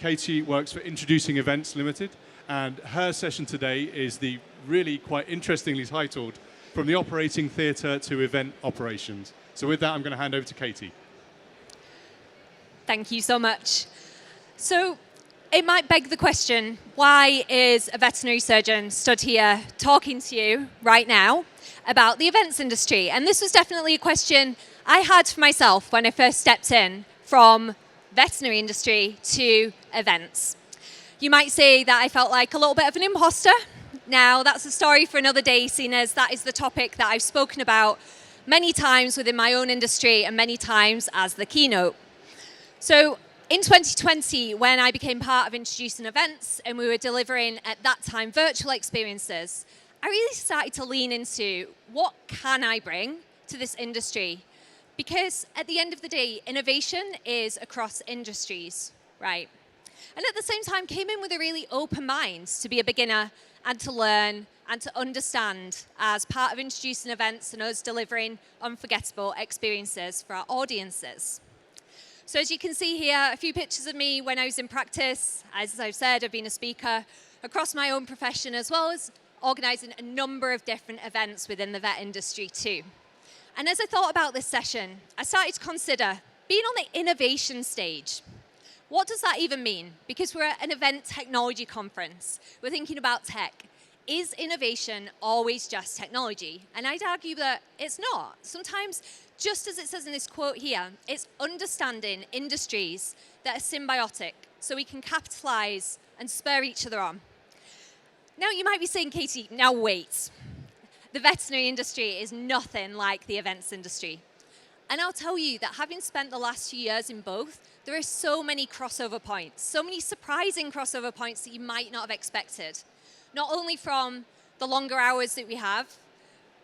Katie works for Introducing Events Limited, and her session today is the really quite interestingly titled From the Operating Theatre to Event Operations. So with that, I'm going to hand over to Katie. Thank you so much. So it might beg the question, why is a veterinary surgeon stood here talking to you right now about the events industry? And this was definitely a question I had for myself when I first stepped in from veterinary industry to events. You might say that I felt like a little bit of an imposter. Now, that's a story for another day, seeing as that is the topic that I've spoken about many times within my own industry and many times as the keynote. So in 2020, when I became part of Introducing Events and we were delivering at that time virtual experiences, I really started to lean into what can I bring to this industry? Because at the end of the day, innovation is across industries, right? And at the same time, came in with a really open mind to be a beginner and to learn and to understand as part of Introducing Events and us delivering unforgettable experiences for our audiences. So as you can see here, a few pictures of me when I was in practice. As I've said, I've been a speaker across my own profession, as well as organising a number of different events within the vet industry too. And as I thought about this session, I started to consider being on the innovation stage. What does that even mean? Because we're at an event technology conference. We're thinking about tech. Is innovation always just technology? And I'd argue that it's not. Sometimes, just as it says in this quote here, it's understanding industries that are symbiotic so we can capitalize and spur each other on. Now, you might be saying, Katie, now wait. The veterinary industry is nothing like the events industry. And I'll tell you that having spent the last few years in both, there are so many crossover points, so many surprising crossover points that you might not have expected. Not only from the longer hours that we have,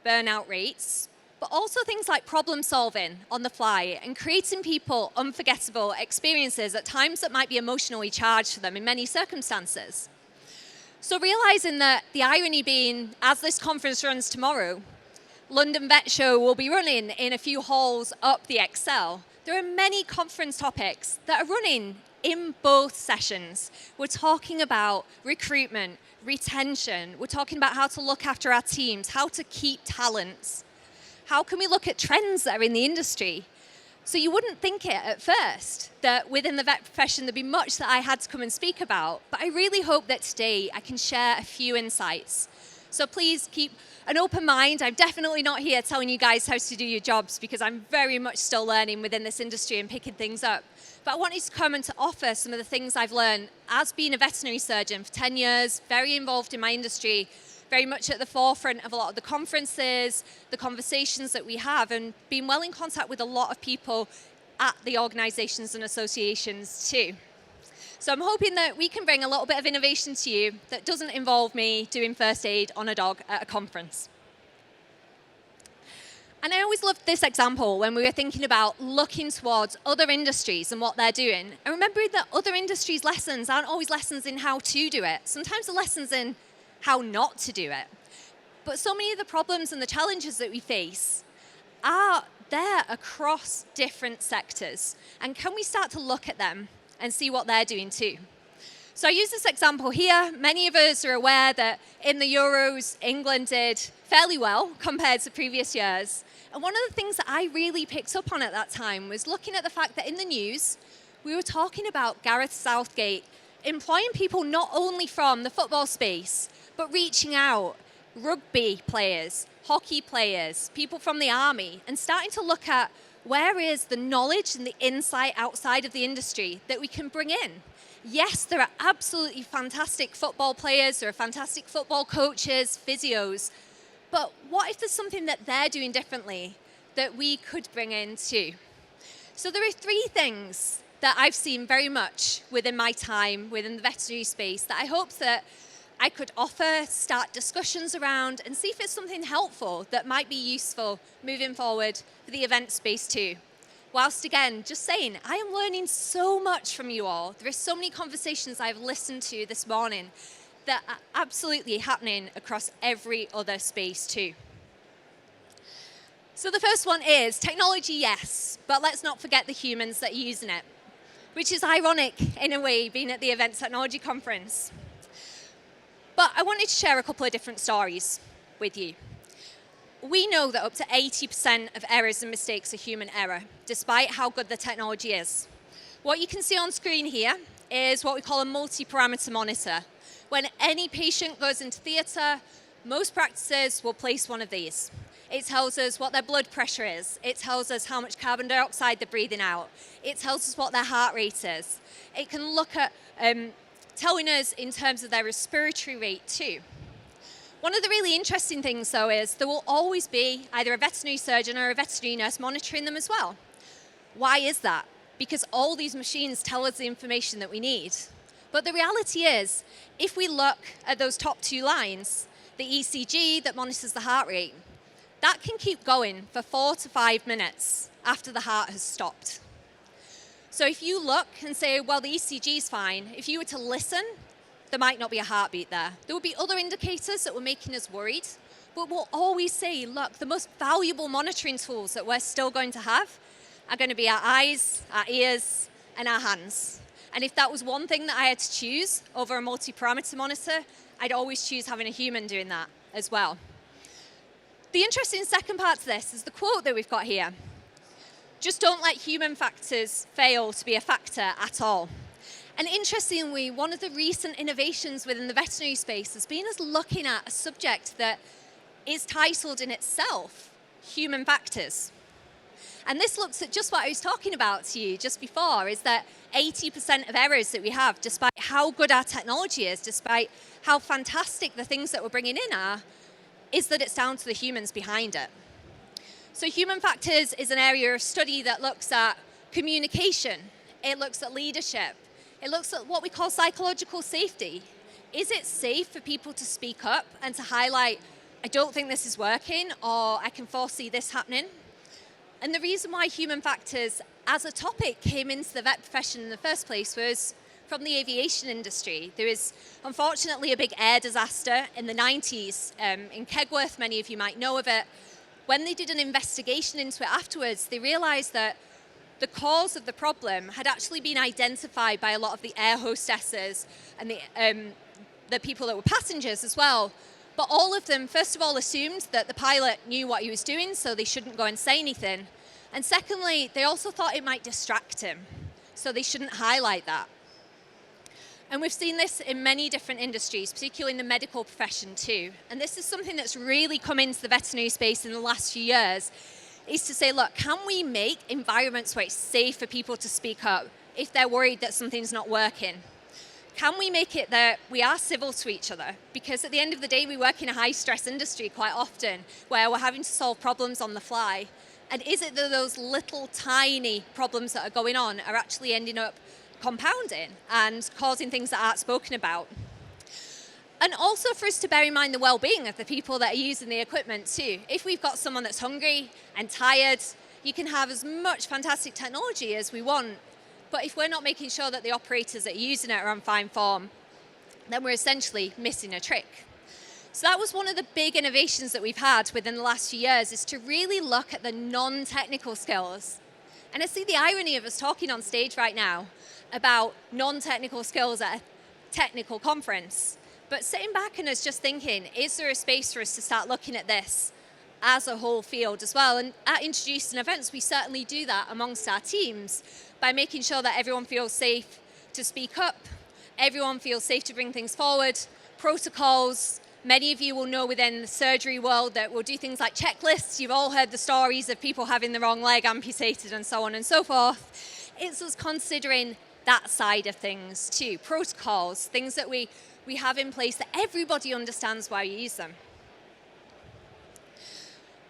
burnout rates, but also things like problem solving on the fly and creating people unforgettable experiences at times that might be emotionally charged for them in many circumstances. So realizing that the irony being, as this conference runs tomorrow, London Vet Show will be running in a few halls up the Excel. There are many conference topics that are running in both sessions. We're talking about recruitment, retention. We're talking about how to look after our teams, how to keep talents. How can we look at trends that are in the industry? So you wouldn't think it at first, that within the vet profession there'd be much that I had to come and speak about. But I really hope that today I can share a few insights. So please keep an open mind. I'm definitely not here telling you guys how to do your jobs because I'm very much still learning within this industry and picking things up. But I wanted to come and to offer some of the things I've learned as being a veterinary surgeon for 10 years, very involved in my industry, very much at the forefront of a lot of the conferences, the conversations that we have, and being well in contact with a lot of people at the organisations and associations too. So I'm hoping that we can bring a little bit of innovation to you that doesn't involve me doing first aid on a dog at a conference. And I always loved this example when we were thinking about looking towards other industries and what they're doing. And remembering that other industries' lessons aren't always lessons in how to do it. Sometimes the lessons in how not to do it. But so many of the problems and the challenges that we face are there across different sectors. And can we start to look at them and see what they're doing too? So I use this example here. Many of us are aware that in the Euros, England did fairly well compared to previous years. And one of the things that I really picked up on at that time was looking at the fact that in the news, we were talking about Gareth Southgate employing people not only from the football space, but reaching out, rugby players, hockey players, people from the army, and starting to look at where is the knowledge and the insight outside of the industry that we can bring in. Yes, there are absolutely fantastic football players, there are fantastic football coaches, physios, but what if there's something that they're doing differently that we could bring in too? So there are three things that I've seen very much within my time within the veterinary space that I hope that I could offer, start discussions around, and see if it's something helpful that might be useful moving forward for the event space too. Whilst again, just saying, I am learning so much from you all. There are so many conversations I've listened to this morning that are absolutely happening across every other space too. So the first one is technology, yes, but let's not forget the humans that are using it. which is ironic in a way, being at the Event Technology Conference. But I wanted to share a couple of different stories with you. We know that up to 80% of errors and mistakes are human error, despite how good the technology is. What you can see on screen here is what we call a multi-parameter monitor. When any patient goes into theatre, most practices will place one of these. It tells us what their blood pressure is. It tells us how much carbon dioxide they're breathing out. It tells us what their heart rate is. It can look at telling us in terms of their respiratory rate too. One of the really interesting things, though, is there will always be either a veterinary surgeon or a veterinary nurse monitoring them as well. Why is that? Because all these machines tell us the information that we need. But the reality is, if we look at those top two lines, the ECG that monitors the heart rate, that can keep going for 4 to 5 minutes after the heart has stopped. So if you look and say, well, the ECG is fine, if you were to listen, there might not be a heartbeat there. There will be other indicators that were making us worried, but we'll always say, look, the most valuable monitoring tools that we're still going to have are going to be our eyes, our ears, and our hands. And if that was one thing that I had to choose over a multi-parameter monitor, I'd always choose having a human doing that as well. The interesting second part to this is the quote that we've got here. Just don't let human factors fail to be a factor at all. And interestingly, one of the recent innovations within the veterinary space has been us looking at a subject that is titled in itself, human factors. And this looks at just what I was talking about to you just before, is that 80% of errors that we have, despite how good our technology is, despite how fantastic the things that we're bringing in are, is that it's down to the humans behind it. So human factors is an area of study that looks at communication. It looks at leadership. It looks at what we call psychological safety. Is it safe for people to speak up and to highlight, I don't think this is working, or I can foresee this happening? And the reason why human factors as a topic came into the vet profession in the first place was from the aviation industry. There was unfortunately a big air disaster in the 90s in Kegworth. Many of you might know of it. When they did an investigation into it afterwards, they realized that the cause of the problem had actually been identified by a lot of the air hostesses and the people that were passengers as well. But all of them, first of all, assumed that the pilot knew what he was doing, so they shouldn't go and say anything. And secondly, they also thought it might distract him, so they shouldn't highlight that. And we've seen this in many different industries, particularly in the medical profession too. And this is something that's really come into the veterinary space in the last few years, is to say, look, can we make environments where it's safe for people to speak up if they're worried that something's not working? Can we make it that we are civil to each other? Because at the end of the day, we work in a high-stress industry quite often, where we're having to solve problems on the fly. And is it that those little tiny problems that are going on are actually ending up compounding and causing things that aren't spoken about? And also for us to bear in mind the well-being of the people that are using the equipment too. If we've got someone that's hungry and tired, you can have as much fantastic technology as we want, but if we're not making sure that the operators that are using it are on fine form, then we're essentially missing a trick. So that was one of the big innovations that we've had within the last few years, is to really look at the non-technical skills. And I see the irony of us talking on stage right now about non-technical skills at a technical conference, but sitting back and us just thinking, is there a space for us to start looking at this as a whole field as well? And at Introducing Events, we certainly do that amongst our teams by making sure that everyone feels safe to speak up, everyone feels safe to bring things forward, protocols. Many of you will know within the surgery world that we'll do things like checklists. You've all heard the stories of people having the wrong leg amputated and so on and so forth. It's us considering that side of things too. Protocols, things that we have in place that everybody understands why we use them.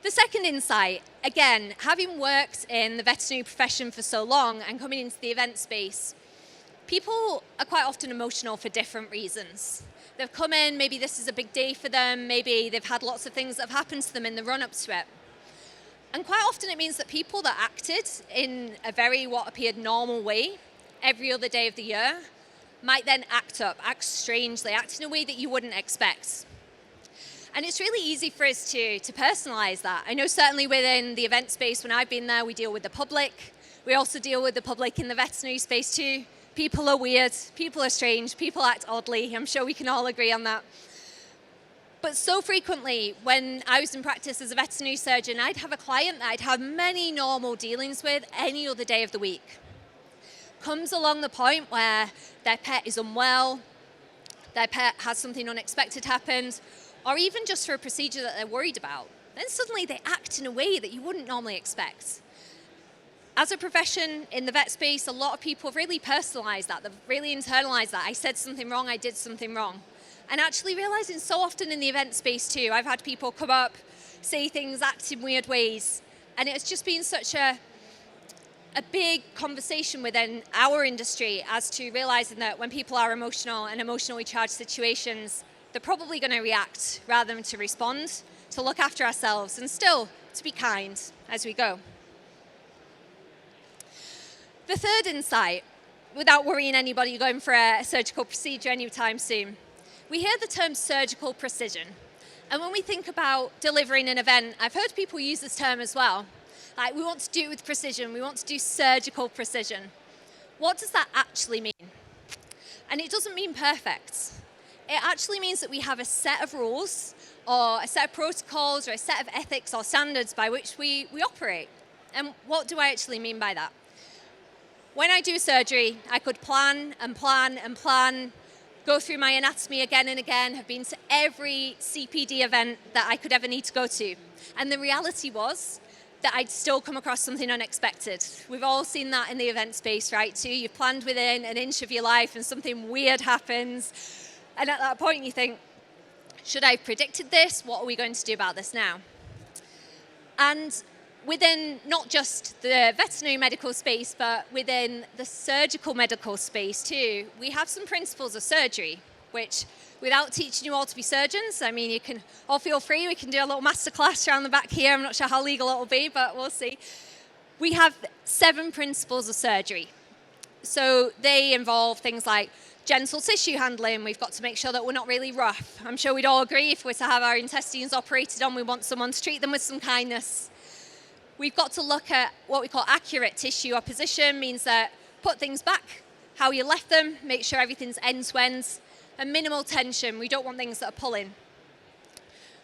The second insight, again, having worked in the veterinary profession for so long and coming into the event space, people are quite often emotional for different reasons. They've come in, maybe this is a big day for them, maybe they've had lots of things that have happened to them in the run-up to it. And quite often it means that people that acted in a very what appeared normal way every other day of the year might then act up, act strangely, act in a way that you wouldn't expect. And it's really easy for us to personalize that. I know certainly within the event space, when I've been there, we deal with the public, We also deal with the public in the veterinary space too. People are weird, people are strange, people act oddly. I'm sure we can all agree on that. But so frequently, when I was in practice as a veterinary surgeon, I'd have a client that I'd have many normal dealings with any other day of the week. Comes along the point where their pet is unwell, their pet has something unexpected happen, or even just for a procedure that they're worried about. Then suddenly they act in a way that you wouldn't normally expect. As a profession in the vet space, a lot of people have really personalized that, they've really internalized that. I said something wrong, I did something wrong. And actually realizing so often in the event space too, I've had people come up, say things, act in weird ways. And it's just been such a big conversation within our industry as to realizing that when people are emotional and emotionally charged situations, they're probably going to react rather than to respond, to look after ourselves and still to be kind as we go. The third insight, without worrying anybody going for a surgical procedure anytime soon, we hear the term surgical precision. And when we think about delivering an event, I've heard people use this term as well. Like, we want to do it with precision, we want to do surgical precision. What does that actually mean? And it doesn't mean perfect. It actually means that we have a set of rules or a set of protocols or a set of ethics or standards by which we operate. And what do I actually mean by that? When I do surgery, I could plan and plan and plan, go through my anatomy again and again, have been to every CPD event that I could ever need to go to. And the reality was that I'd still come across something unexpected. We've all seen that in the event space, right, too? You've planned within an inch of your life and something weird happens. And at that point you think, should I have predicted this? What are we going to do about this now? And within not just the veterinary medical space, but within the surgical medical space too, we have some principles of surgery, which without teaching you all to be surgeons, I mean, you can all feel free, we can do a little masterclass around the back here. I'm not sure how legal it will be, but we'll see. We have 7 principles of surgery. So they involve things like gentle tissue handling. We've got to make sure that we're not really rough. I'm sure we'd all agree if we're to have our intestines operated on, we want someone to treat them with some kindness. We've got to look at what we call accurate tissue opposition, means that put things back how you left them, make sure everything's end to end, and minimal tension. We don't want things that are pulling.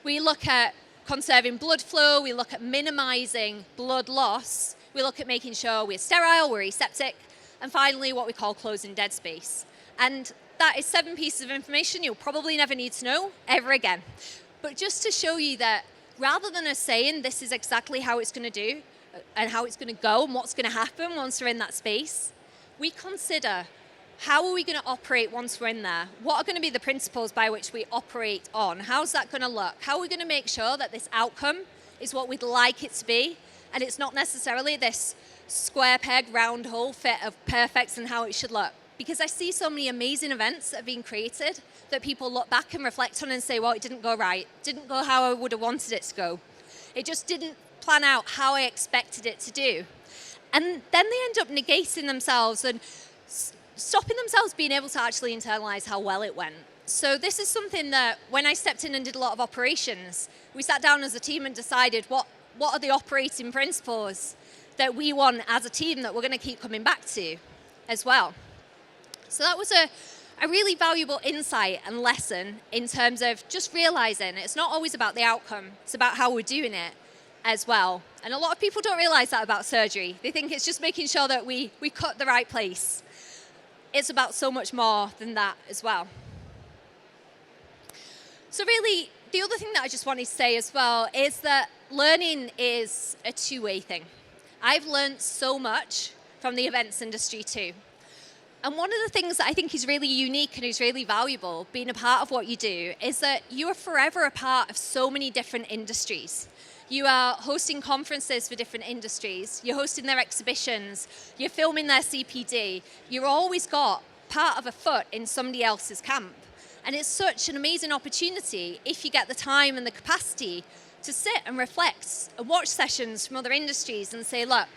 We look at conserving blood flow, we look at minimizing blood loss, we look at making sure we're sterile, we're aseptic, and finally what we call closing dead space. And that is 7 pieces of information you'll probably never need to know ever again. But just to show you that rather than us saying this is exactly how it's going to do and how it's going to go and what's going to happen once we're in that space, we consider how are we going to operate once we're in there? What are going to be the principles by which we operate on? How's that going to look? How are we going to make sure that this outcome is what we'd like it to be and it's not necessarily this square peg, round hole fit of perfect and how it should look? Because I see so many amazing events that have been created that people look back and reflect on and say, well, it didn't go right, didn't go how I would have wanted it to go. It just didn't plan out how I expected it to do. And then they end up negating themselves and stopping themselves being able to actually internalize how well it went. So this is something that when I stepped in and did a lot of operations, we sat down as a team and decided what are the operating principles that we want as a team that we're going to keep coming back to as well. So that was a really valuable insight and lesson in terms of just realizing it's not always about the outcome, it's about how we're doing it as well. And a lot of people don't realize that about surgery. They think it's just making sure that we cut the right place. It's about so much more than that as well. So really, the other thing that I just wanted to say as well is that learning is a two-way thing. I've learned so much from the events industry too. And one of the things that I think is really unique and is really valuable being a part of what you do is that you are forever a part of so many different industries. You are hosting conferences for different industries, you're hosting their exhibitions, you're filming their CPD. You've always got part of a foot in somebody else's camp. And it's such an amazing opportunity if you get the time and the capacity to sit and reflect and watch sessions from other industries and say, look,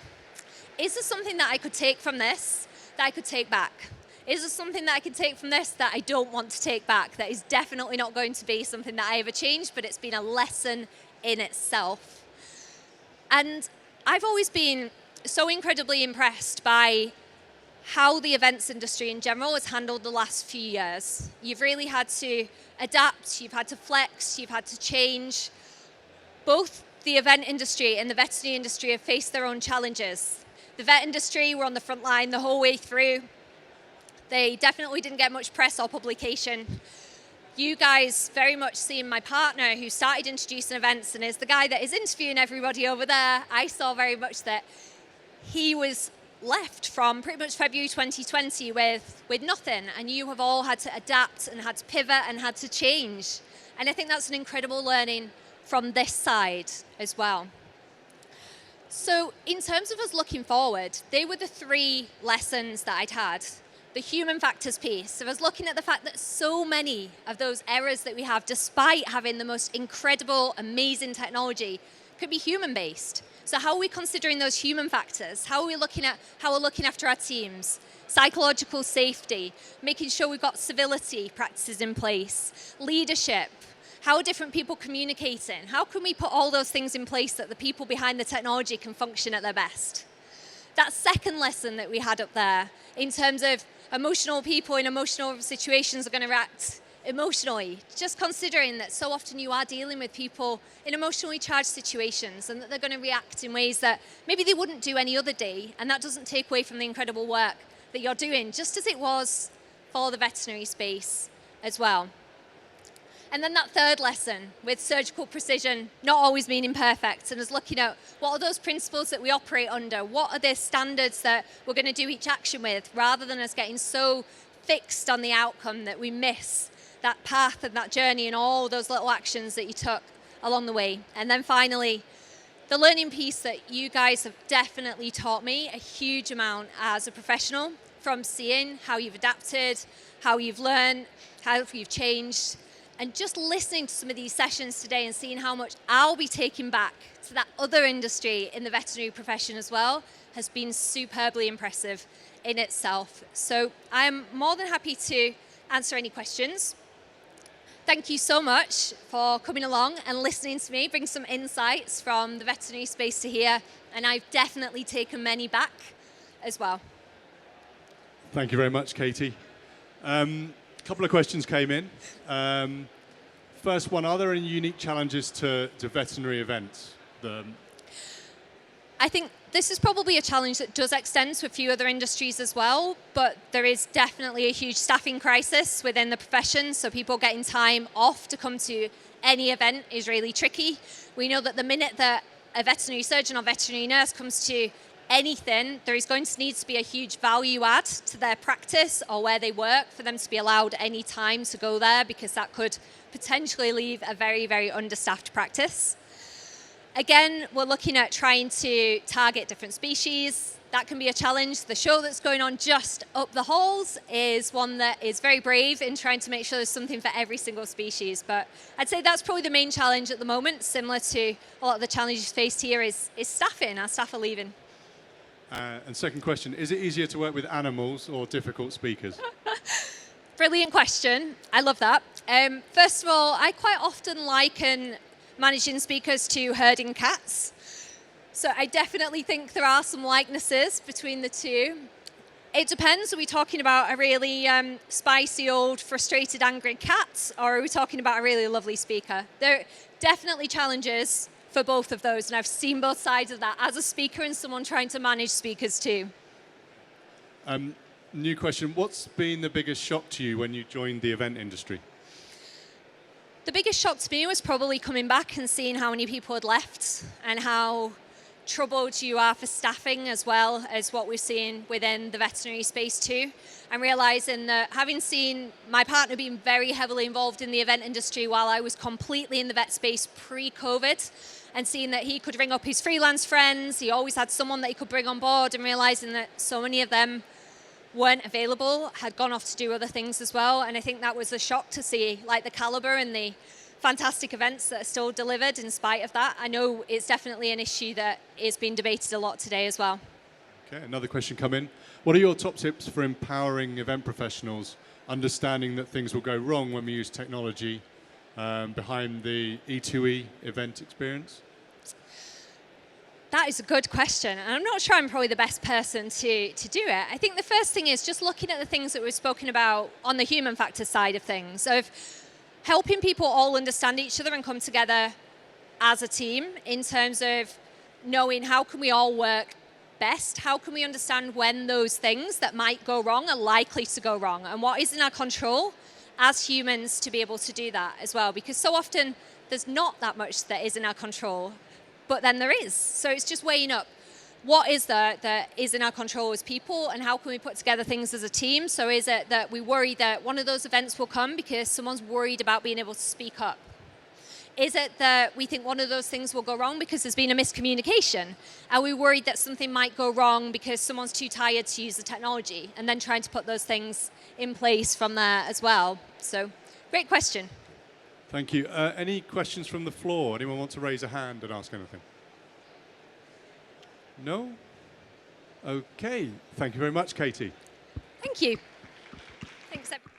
is there something that I could take from this that I could take back? Is there something that I can take from this that I don't want to take back, that is definitely not going to be something that I ever change, but it's been a lesson in itself? And I've always been so incredibly impressed by how the events industry in general has handled the last few years. You've really had to adapt, you've had to flex, you've had to change. Both the event industry and the veterinary industry have faced their own challenges. The vet industry were on the front line the whole way through. They definitely didn't get much press or publication. You guys, very much seeing my partner who started introducing events and is the guy that is interviewing everybody over there, I saw very much that he was left from pretty much February 2020 with nothing, and you have all had to adapt and had to pivot and had to change. And I think that's an incredible learning from this side as well. So in terms of us looking forward, they were the 3 lessons that I'd had. The human factors piece. So I was looking at the fact that so many of those errors that we have, despite having the most incredible, amazing technology, could be human-based. So how are we considering those human factors? How are we looking at how we're looking after our teams? Psychological safety, making sure we've got civility practices in place, leadership, how are different people communicating? How can we put all those things in place that the people behind the technology can function at their best? That second lesson that we had up there, in terms of emotional people in emotional situations are going to react emotionally, just considering that so often you are dealing with people in emotionally charged situations and that they're going to react in ways that maybe they wouldn't do any other day, and that doesn't take away from the incredible work that you're doing, just as it was for the veterinary space as well. And then that third lesson with surgical precision not always meaning perfect, and us looking at what are those principles that we operate under, what are the standards that we're going to do each action with, rather than us getting so fixed on the outcome that we miss that path and that journey and all those little actions that you took along the way. And then finally, the learning piece that you guys have definitely taught me a huge amount as a professional, from seeing how you've adapted, how you've learned, how you've changed, and just listening to some of these sessions today and seeing how much I'll be taking back to that other industry in the veterinary profession as well has been superbly impressive in itself. So I'm more than happy to answer any questions. Thank you so much for coming along and listening to me, bring some insights from the veterinary space to here, and I've definitely taken many back as well. Thank you very much, Katie. Couple of questions came in. First one, are there any unique challenges to veterinary events? I think this is probably a challenge that does extend to a few other industries as well, but there is definitely a huge staffing crisis within the profession, so people getting time off to come to any event is really tricky. We know that the minute that a veterinary surgeon or veterinary nurse comes to anything, there is going to need to be a huge value add to their practice or where they work for them to be allowed any time to go there, because that could potentially leave a very, very understaffed practice. Again, we're looking at trying to target different species. That can be a challenge. The show that's going on just up the halls is one that is very brave in trying to make sure there's something for every single species. But I'd say that's probably the main challenge at the moment, similar to a lot of the challenges faced here is staffing. Our staff are leaving. And second question, is it easier to work with animals or difficult speakers? Brilliant question. I love that. First of all, I quite often liken managing speakers to herding cats. So I definitely think there are some likenesses between the two. It depends. Are we talking about a really spicy, old, frustrated, angry cat, or are we talking about a really lovely speaker? There are definitely challenges for both of those, and I've seen both sides of that as a speaker and someone trying to manage speakers too. New question, what's been the biggest shock to you when you joined the event industry? The biggest shock to me was probably coming back and seeing how many people had left and how troubled you are for staffing, as well as what we're seeing within the veterinary space too. And realizing that, having seen my partner being very heavily involved in the event industry while I was completely in the vet space pre-COVID, and seeing that he could ring up his freelance friends, he always had someone that he could bring on board, and realizing that so many of them weren't available, had gone off to do other things as well. And I think that was a shock to see, like the caliber and the fantastic events that are still delivered in spite of that. I know it's definitely an issue that is being debated a lot today as well. Okay, another question come in. What are your top tips for empowering event professionals, understanding that things will go wrong when we use technology behind the E2E event experience? That is a good question, and I'm not sure I'm probably the best person to do it. I think the first thing is just looking at the things that we've spoken about on the human factor side of things, of helping people all understand each other and come together as a team in terms of knowing how can we all work best, how can we understand when those things that might go wrong are likely to go wrong, and what is in our control as humans to be able to do that as well, because so often there's not that much that is in our control, but then there is. So it's just weighing up what is there that is in our control as people, and how can we put together things as a team. So is it that we worry that one of those events will come because someone's worried about being able to speak up? Is it that we think one of those things will go wrong because there's been a miscommunication? Are we worried that something might go wrong because someone's too tired to use the technology? And then trying to put those things in place from there as well. So, great question. Thank you. Any questions from the floor? Anyone want to raise a hand and ask anything? No? Okay. Thank you very much, Katie. Thank you. Thanks, everyone.